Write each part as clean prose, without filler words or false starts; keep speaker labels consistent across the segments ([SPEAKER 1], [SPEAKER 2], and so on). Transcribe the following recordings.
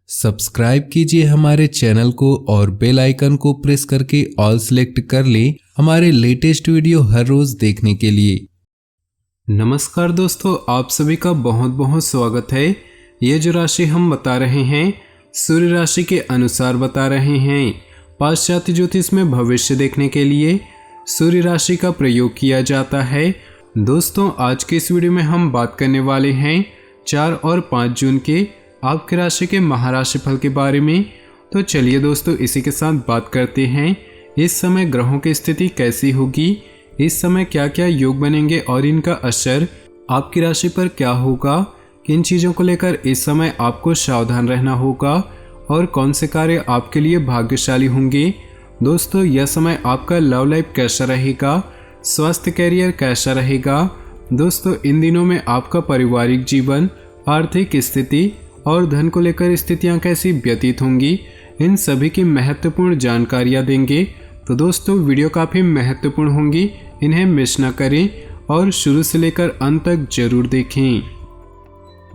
[SPEAKER 1] Subscribe कीजिए हमारे channel को और बेल आइकन को प्रेस करके ऑल सेलेक्ट कर लें हमारे लेटेस्ट वीडियो हर रोज देखने के लिए।
[SPEAKER 2] नमस्कार दोस्तों, आप सभी का बहुत बहुत स्वागत है। ये जो राशि हम बता रहे हैं सूर्य राशि के अनुसार बता रहे हैं। पाश्चात्य ज्योतिष में भविष्य देखने के लिए सूर्य राशि का प्रयोग किया जाता है। दोस्तों, आज के इस वीडियो में हम बात करने वाले हैं 4 और 5 जून के आपके राशि के महाराशि फल के बारे में। तो चलिए दोस्तों, इसी के साथ बात करते हैं इस समय ग्रहों की स्थिति कैसी होगी, इस समय क्या क्या योग बनेंगे और इनका असर आपकी राशि पर क्या होगा, किन चीज़ों को लेकर इस समय आपको सावधान रहना होगा और कौन से कार्य आपके लिए भाग्यशाली होंगे। दोस्तों, यह समय आपका लव लाइफ कैसा रहेगा, स्वास्थ्य कैरियर कैसा रहेगा। दोस्तों, इन दिनों में आपका पारिवारिक जीवन, आर्थिक स्थिति और धन को लेकर स्थितियां कैसी व्यतीत होंगी, इन सभी की महत्वपूर्ण जानकारियां देंगे। तो दोस्तों, वीडियो काफ़ी महत्वपूर्ण होंगी, इन्हें मिस न करें और शुरू से लेकर अंत तक जरूर देखें।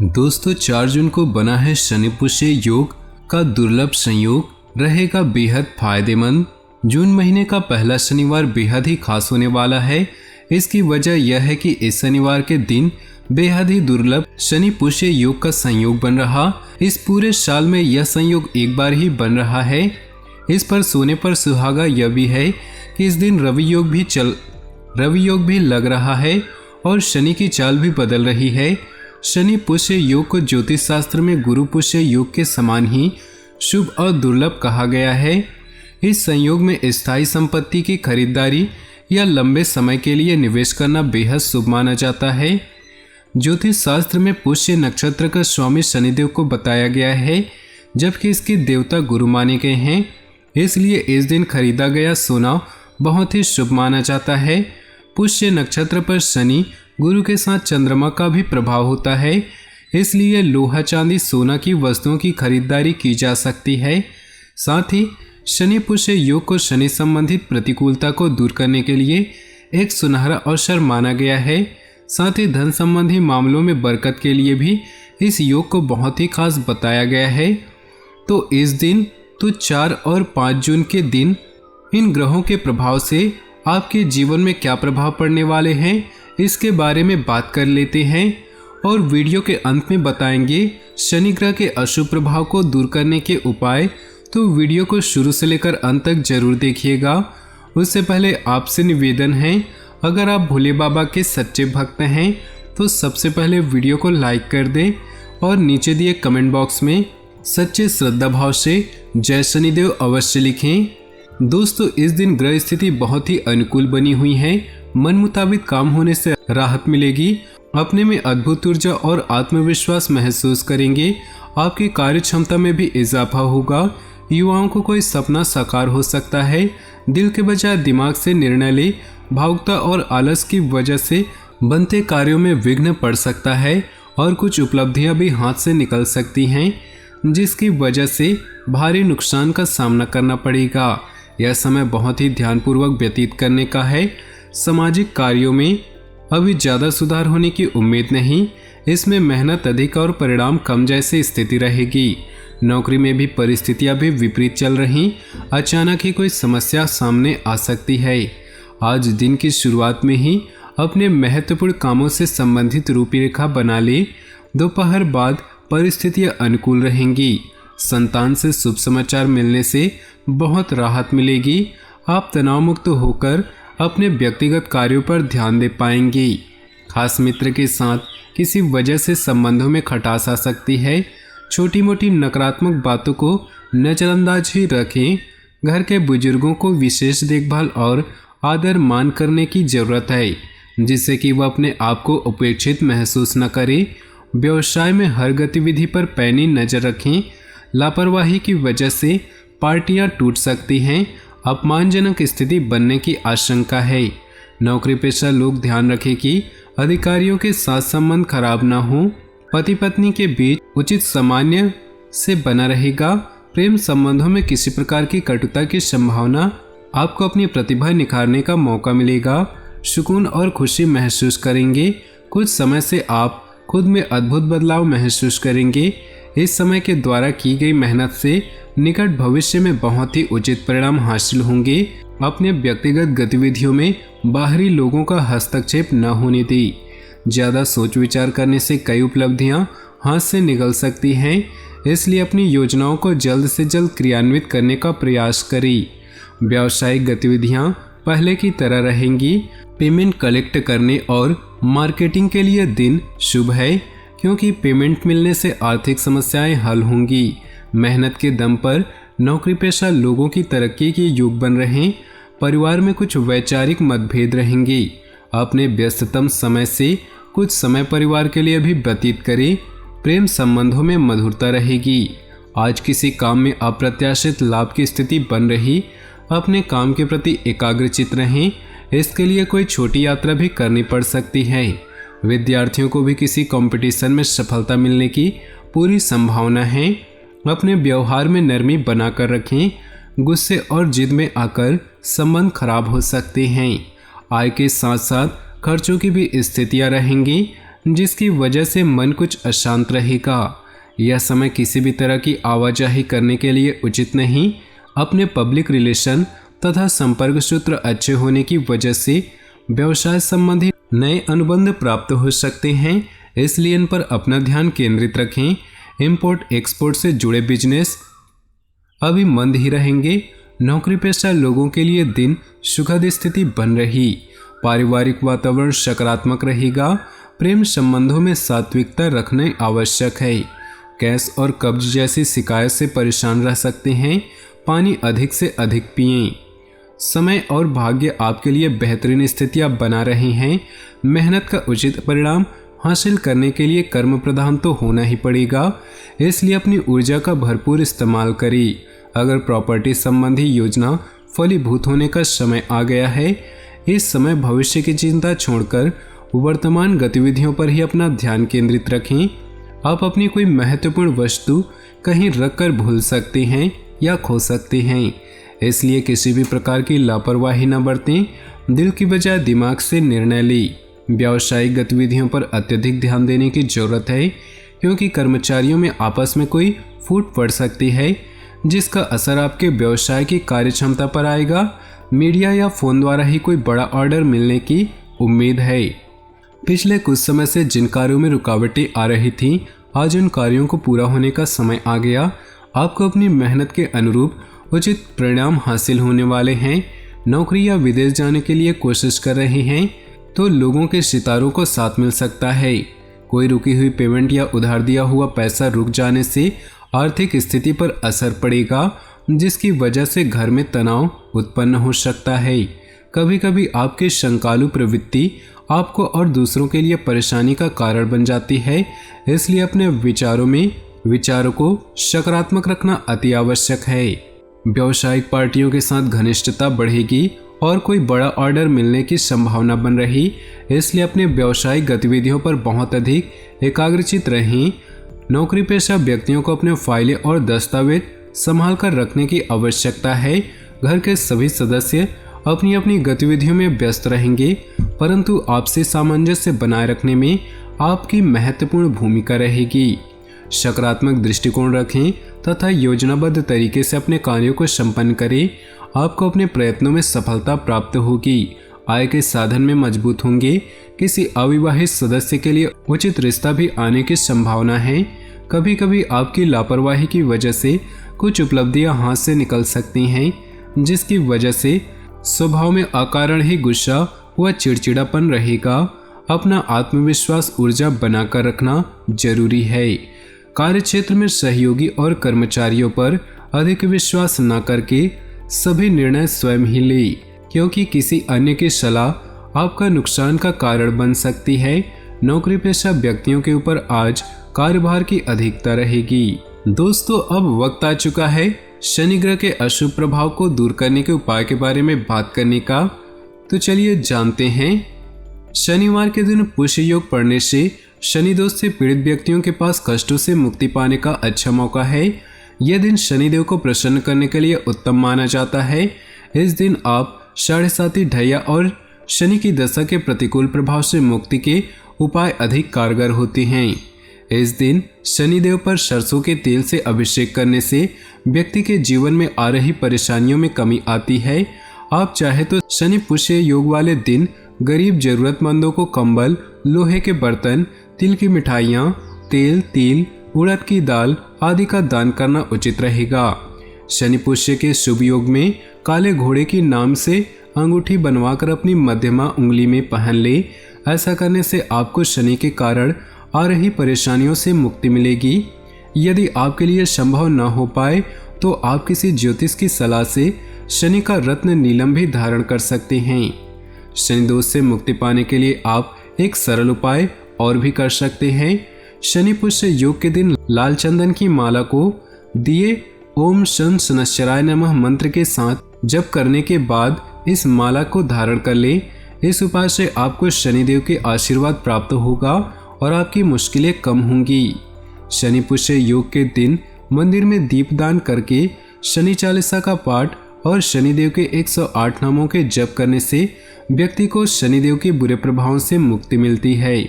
[SPEAKER 1] दोस्तों, 4 जून को बना है शनि पुष्य योग का दुर्लभ संयोग, रहेगा बेहद फायदेमंद। जून महीने का पहला शनिवार बेहद ही खास होने वाला है। इसकी वजह यह है कि इस शनिवार के दिन बेहद ही दुर्लभ शनि पुष्य योग का संयोग बन रहा। इस पूरे साल में यह संयोग एक बार ही बन रहा है। इस पर सोने पर सुहागा यह भी है कि इस दिन रवि योग भी लग रहा है और शनि की चाल भी बदल रही है। शनि पुष्य योग को ज्योतिष शास्त्र में गुरु पुष्य योग के समान ही शुभ और दुर्लभ कहा गया है। इस संयोग में स्थायी संपत्ति की खरीदारी या लंबे समय के लिए निवेश करना बेहद शुभ माना जाता है। ज्योतिष शास्त्र में पुष्य नक्षत्र का स्वामी शनिदेव को बताया गया है, जबकि इसके देवता गुरु माने गए हैं। इसलिए इस दिन खरीदा गया सोना बहुत ही शुभ माना जाता है। पुष्य नक्षत्र पर शनि गुरु के साथ चंद्रमा का भी प्रभाव होता है, इसलिए लोहा चांदी सोना की वस्तुओं की खरीदारी की जा सकती है। साथ ही शनि पुष्य योग को शनि संबंधित प्रतिकूलता को दूर करने के लिए एक सुनहरा अवसर माना गया है। साथ ही धन संबंधी मामलों में बरकत के लिए भी इस योग को बहुत ही खास बताया गया है। तो इस दिन 4 और 5 जून के दिन इन ग्रहों के प्रभाव से आपके जीवन में क्या प्रभाव पड़ने वाले हैं, इसके बारे में बात कर लेते हैं और वीडियो के अंत में बताएंगे शनि ग्रह के अशुभ प्रभाव को दूर करने के उपाय। तो वीडियो को शुरू से लेकर अंत तक जरूर देखिएगा। उससे पहले आपसे निवेदन है, अगर आप भोले बाबा के सच्चे भक्त हैं तो सबसे पहले वीडियो को लाइक कर दें और नीचे दिए कमेंट बॉक्स में सच्चे श्रद्धा भाव से जय शनिदेव अवश्य लिखें। दोस्तों, इस दिन ग्रह स्थिति बहुत ही अनुकूल बनी हुई है। मन मुताबिक काम होने से राहत मिलेगी। अपने में अद्भुत ऊर्जा और आत्मविश्वास महसूस करेंगे। आपकी कार्य क्षमता में भी इजाफा होगा। युवाओं को कोई सपना साकार हो सकता है। दिल के बजाय दिमाग से निर्णय ले। भावुकता और आलस की वजह से बनते कार्यों में विघ्न पड़ सकता है और कुछ उपलब्धियां भी हाथ से निकल सकती हैं, जिसकी वजह से भारी नुकसान का सामना करना पड़ेगा। यह समय बहुत ही ध्यानपूर्वक व्यतीत करने का है। सामाजिक कार्यों में अभी ज़्यादा सुधार होने की उम्मीद नहीं। इसमें मेहनत अधिक और परिणाम कम जैसी स्थिति रहेगी। नौकरी में भी परिस्थितियां भी विपरीत चल रही। अचानक ही कोई समस्या सामने आ सकती है। आज दिन की शुरुआत में ही अपने महत्वपूर्ण कामों से संबंधित रूपरेखा बना ले। दोपहर बाद परिस्थितियां अनुकूल रहेंगी। संतान से शुभ समाचार मिलने से बहुत राहत मिलेगी। आप तनाव मुक्त होकर अपने व्यक्तिगत कार्यों पर ध्यान दे पाएंगे। खास मित्र के साथ किसी वजह से संबंधों में खटास आ सकती है। छोटी मोटी नकारात्मक बातों को नजरअंदाज ही रखें। घर के बुजुर्गों को विशेष देखभाल और आदर मान करने की जरूरत है, जिससे कि वह अपने आप को उपेक्षित महसूस न करे। व्यवसाय में हर गतिविधि पर पैनी नजर रखें। लापरवाही की वजह से पार्टियां टूट सकती हैं। अपमानजनक स्थिति बनने की आशंका है। नौकरी पेशा लोग ध्यान रखें कि अधिकारियों के साथ संबंध खराब ना हो। पति पत्नी के बीच उचित सामान्य से बना रहेगा। प्रेम संबंधों में किसी प्रकार की कटुता की संभावना। आपको अपनी प्रतिभा निखारने का मौका मिलेगा। सुकून और खुशी महसूस करेंगे। कुछ समय से आप
[SPEAKER 2] खुद में अद्भुत बदलाव महसूस करेंगे। इस समय के द्वारा की गई मेहनत से निकट भविष्य में बहुत ही उचित परिणाम हासिल होंगे। अपने व्यक्तिगत गतिविधियों में बाहरी लोगों का हस्तक्षेप न होने दी। ज़्यादा सोच विचार करने से कई उपलब्धियां हाथ से निकल सकती हैं, इसलिए अपनी योजनाओं को जल्द से जल्द क्रियान्वित करने का प्रयास करें। व्यावसायिक गतिविधियां पहले की तरह रहेंगी। पेमेंट कलेक्ट करने और मार्केटिंग के लिए दिन शुभ है, क्योंकि पेमेंट मिलने से आर्थिक समस्याएं हल होंगी। मेहनत के दम पर नौकरी पेशा लोगों की तरक्की के युग बन रहे। परिवार में कुछ वैचारिक मतभेद रहेंगे। अपने व्यस्ततम समय से कुछ समय परिवार के लिए भी व्यतीत करें। प्रेम संबंधों में मधुरता रहेगी। आज किसी काम में अप्रत्याशित लाभ की स्थिति बन रही। अपने काम के प्रति एकाग्रचित रहें। इसके लिए कोई छोटी यात्रा भी करनी पड़ सकती है। विद्यार्थियों को भी किसी कंपटीशन में सफलता मिलने की पूरी संभावना है। अपने व्यवहार में नरमी बनाकर रखें। गुस्से और जिद में आकर संबंध खराब हो सकते हैं। आय के साथ साथ खर्चों की भी स्थितियां रहेंगी, जिसकी वजह से मन कुछ अशांत रहेगा। यह समय किसी भी तरह की आवाजाही करने के लिए उचित नहीं। अपने पब्लिक रिलेशन तथा संपर्क सूत्र अच्छे होने की वजह से व्यवसाय संबंधी नए अनुबंध प्राप्त हो सकते हैं, इसलिए इन पर अपना ध्यान केंद्रित रखें। इंपोर्ट एक्सपोर्ट से जुड़े बिजनेस अभी मंद ही रहेंगे। नौकरी पेशा लोगों के लिए दिन सुखद स्थिति बन रही। पारिवारिक वातावरण सकारात्मक रहेगा। प्रेम संबंधों में सात्विकता रखना आवश्यक है। गैस और कब्ज जैसी शिकायत से परेशान रह सकते हैं। पानी अधिक से अधिक पिएं। समय और भाग्य आपके लिए बेहतरीन स्थितियां बना रहे हैं। मेहनत का उचित परिणाम हासिल करने के लिए कर्म प्रधान तो होना ही पड़ेगा, इसलिए अपनी ऊर्जा का भरपूर इस्तेमाल करें। अगर प्रॉपर्टी संबंधी योजना फलीभूत होने का समय आ गया है, इस समय भविष्य की चिंता छोड़कर वर्तमान गतिविधियों पर ही अपना ध्यान केंद्रित रखें। आप अपनी कोई महत्वपूर्ण वस्तु कहीं रखकर भूल सकते हैं या खो सकते हैं, इसलिए किसी भी प्रकार की लापरवाही न बरतें। दिल की बजाय दिमाग से निर्णय लें। व्यावसायिक गतिविधियों पर अत्यधिक ध्यान देने की जरूरत है, क्योंकि कर्मचारियों में आपस में कोई फूट पड़ सकती है, जिसका असर आपके व्यवसाय की कार्यक्षमता पर आएगा। मीडिया या फोन द्वारा ही कोई बड़ा ऑर्डर मिलने की उम्मीद है। पिछले कुछ समय से जिन कार्यों में रुकावटें आ रही थीं, आज उन कार्यों को पूरा होने का समय आ गया। आपको अपनी मेहनत के अनुरूप उचित परिणाम हासिल होने वाले हैं। नौकरी या विदेश जाने के लिए कोशिश कर रहे हैं तो लोगों के सितारों को साथ मिल सकता है। कोई रुकी हुई पेमेंट या उधार दिया हुआ पैसा रुक जाने से आर्थिक स्थिति पर असर पड़ेगा, जिसकी वजह से घर में तनाव उत्पन्न हो सकता है। कभी कभी आपकी शंकालु प्रवृत्ति आपको और दूसरों के लिए परेशानी का कारण बन जाती है, इसलिए अपने विचारों को सकारात्मक रखना अति आवश्यक है। व्यावसायिक पार्टियों के साथ घनिष्ठता बढ़ेगी और कोई बड़ा ऑर्डर मिलने की संभावना बन रही, इसलिए अपने व्यावसायिक गतिविधियों पर बहुत अधिक एकाग्रचित रहें। नौकरी पेशा व्यक्तियों को अपने फाइलें और दस्तावेज संभाल कर रखने की आवश्यकता है। घर के सभी सदस्य अपनी अपनी गतिविधियों में व्यस्त रहेंगे, परंतु आपसी सामंजस्य बनाए रखने में आपकी महत्वपूर्ण भूमिका रहेगी। सकारात्मक दृष्टिकोण रखें तथा योजनाबद्ध तरीके से अपने कार्यों को संपन्न करें। आपको अपने प्रयत्नों में सफलता प्राप्त होगी। आय के साधन में मजबूत होंगे। किसी अविवाहित सदस्य के लिए उचित रिश्ता भी आने की संभावना है। कभी कभी आपकी लापरवाही की वजह से कुछ उपलब्धियां हाथ से निकल सकती हैं, जिसकी वजह से स्वभाव में अकारण ही गुस्सा व चिड़चिड़ापन रहेगा। अपना आत्मविश्वास ऊर्जा बनाकर रखना जरूरी है। कार्यक्षेत्र में सहयोगी और कर्मचारियों पर अधिक विश्वास न करके सभी निर्णय स्वयं ही लें, क्योंकि किसी अन्य की सलाह आपका नुकसान का कारण बन सकती है। नौकरी पेशा व्यक्तियों के ऊपर आज कार्यभार की अधिकता रहेगी। दोस्तों, अब वक्त आ चुका है शनि ग्रह के अशुभ प्रभाव को दूर करने के उपाय के बारे में बात करने का। तो चलिए जानते हैं। शनिवार के दिन पुष्य योग पढ़ने से शनि दोष से पीड़ित व्यक्तियों के पास कष्टों से मुक्ति पाने का अच्छा मौका है। यह दिन शनिदेव को प्रसन्न करने के लिए उत्तम माना जाता है। इस दिन आप 7.5 ढैया और शनि की दशा के प्रतिकूल प्रभाव से मुक्ति के
[SPEAKER 1] उपाय अधिक कारगर होते हैं। इस दिन शनिदेव पर सरसों के तेल से अभिषेक करने से व्यक्ति के जीवन में आ रही परेशानियों में कमी आती है। आप चाहे तो शनि पुष्य योग वाले दिन गरीब जरूरतमंदों को कंबल, लोहे के बर्तन, तिल की मिठाइयाँ, तेल, तिल, उड़द की दाल आदि का दान करना उचित रहेगा। शनि पुष्य के शुभ योग में काले घोड़े की नाम से अंगूठी बनवाकर अपनी मध्यमा उंगली में पहन ले। ऐसा करने से आपको शनि के कारण आ रही परेशानियों से मुक्ति मिलेगी। यदि आपके लिए संभव न हो पाए तो आप किसी ज्योतिष की सलाह से शनि का रत्न नीलम भी धारण कर सकते हैं। शनि दोष से मुक्ति पाने के लिए आप एक सरल उपाय और भी कर सकते हैं। शनि पुष्य योग के दिन लाल चंदन की माला को दिए ओम शन शनश्चराय नमः मंत्र के साथ जप करने के बाद इस माला को धारण कर ले। इस उपाय से आपको शनिदेव के आशीर्वाद प्राप्त होगा और आपकी मुश्किलें कम होंगी। शनि पुष्य योग के दिन मंदिर में दीपदान करके शनि चालीसा का पाठ और शनिदेव के 108 नामों के जप करने से व्यक्ति को शनिदेव के बुरे प्रभावों से मुक्ति मिलती है।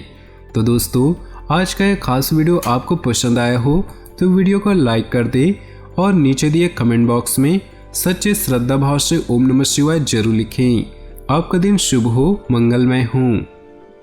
[SPEAKER 1] तो दोस्तों, आज का यह खास वीडियो आपको पसंद आया हो तो वीडियो को लाइक कर दे और नीचे दिए कमेंट बॉक्स में सच्चे श्रद्धा भाव से ओम नमः शिवाय जरूर लिखें। आपका दिन शुभ हो, मंगलमय हो।